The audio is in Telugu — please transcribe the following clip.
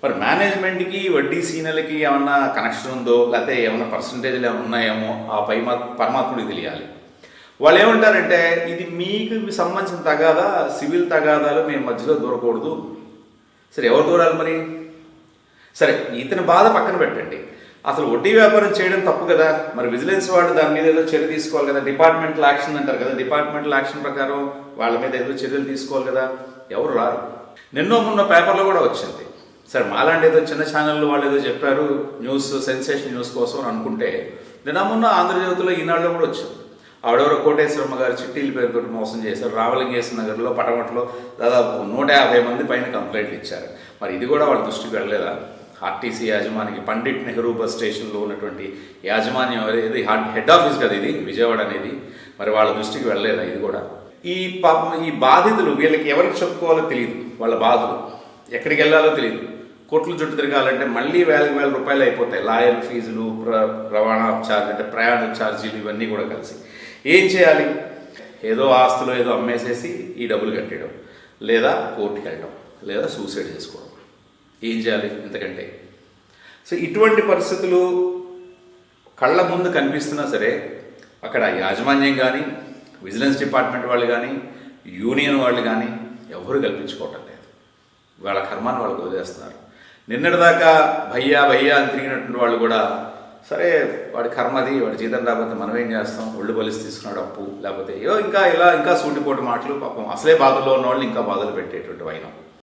మరి మేనేజ్మెంట్కి వడ్డీ సీనియర్లకి ఏమన్నా కనెక్షన్ ఉందో లేకపోతే ఏమన్నా పర్సంటేజ్లు ఏమైనా ఉన్నాయేమో ఆ పరమాత్ముడికి తెలియాలి. వాళ్ళు ఏమంటారంటే ఇది మీకు సంబంధించిన తగాదా, సివిల్ తగాదాలు మేము మధ్యలో దూరకూడదు. సరే ఎవరు దూరాలి మరి? సరే ఇతని బాధ పక్కన పెట్టండి, అసలు వడ్డీ వ్యాపారం చేయడం తప్పు కదా, మరి విజిలెన్స్ వాళ్ళు దాని మీద ఏదో చర్య తీసుకోవాలి కదా, డిపార్ట్మెంటల్ యాక్షన్ అంటారు కదా, డిపార్ట్మెంటల్ యాక్షన్ ప్రకారం వాళ్ళ మీద ఏదో చర్యలు తీసుకోవాలి కదా. ఎవరు రారు. నిన్నో మొన్న పేపర్లో కూడా వచ్చింది. సరే మాలాంటి ఏదో చిన్న ఛానళ్ళు వాళ్ళు ఏదో చెప్పారు న్యూస్, సెన్సేషన్ న్యూస్ కోసం అనుకుంటే నిన్న మొన్న ఆంధ్రజ్యోతిలో ఈనాడులో కూడా వచ్చింది. ఆవిడెవరో కోటేశ్వరమ్మ గారు చిట్టీల పేరుతో మోసం చేశారు, రామలింగేశ్వర నగర్లో పటమట్లో దాదాపు 150 మంది పైన కంప్లైంట్లు ఇచ్చారు. మరి ఇది కూడా వాళ్ళ దృష్టికి వెళ్ళలేదా? ఆర్టీసీ యాజమానికి పండిట్ నెహ్రూ బస్ స్టేషన్లో ఉన్నటువంటి యాజమాన్యం ఏది హెడ్ ఆఫీస్ కదా ఇది విజయవాడ అనేది, మరి వాళ్ళ దృష్టికి వెళ్ళలేదా ఇది కూడా? ఈ బాధితులు వీళ్ళకి ఎవరికి చెప్పుకోవాలో తెలియదు, వాళ్ళ బాధలు ఎక్కడికి వెళ్ళాలో తెలియదు. కోట్లు చుట్టూ తిరగాలంటే మళ్ళీ వేల రూపాయలు అయిపోతాయి, లాయర్ ఫీజులు, రవాణా ఛార్జ్ అంటే ప్రయాణ ఛార్జీలు ఇవన్నీ కూడా కలిసి. ఏం చేయాలి? ఏదో ఆస్తులు ఏదో అమ్మేసేసి ఈ డబ్బులు కట్టేయడం, లేదా కోర్టుకి వెళ్ళడం, లేదా సూసైడ్ చేసుకోవడం. ఏం చేయాలి ఇంతకంటే? సో ఇటువంటి పరిస్థితులు కళ్ళ ముందు కనిపిస్తున్నా సరే అక్కడ యాజమాన్యం కానీ, విజిలెన్స్ డిపార్ట్మెంట్ వాళ్ళు కానీ, యూనియన్ వాళ్ళు కానీ ఎవరు కల్పించుకోవటం లేదు. వాళ్ళ కర్మాన్ని వాళ్ళకు వదిలేస్తున్నారు. నిన్నటిదాకా భయ్యా అని తిరిగినటువంటి వాళ్ళు కూడా సరే వాడి కర్మది, వాడి జీతం రాకపోతే మనం ఏం చేస్తాం, ఒళ్ళు బలిసి తీసుకున్నాడు అప్పు, లేకపోతే ఇంకా సూటిపోటు మాటలు. పాపం అసలే బాధల్లో ఉన్న వాళ్ళని ఇంకా బాధలు పెట్టేటువంటి వైనం.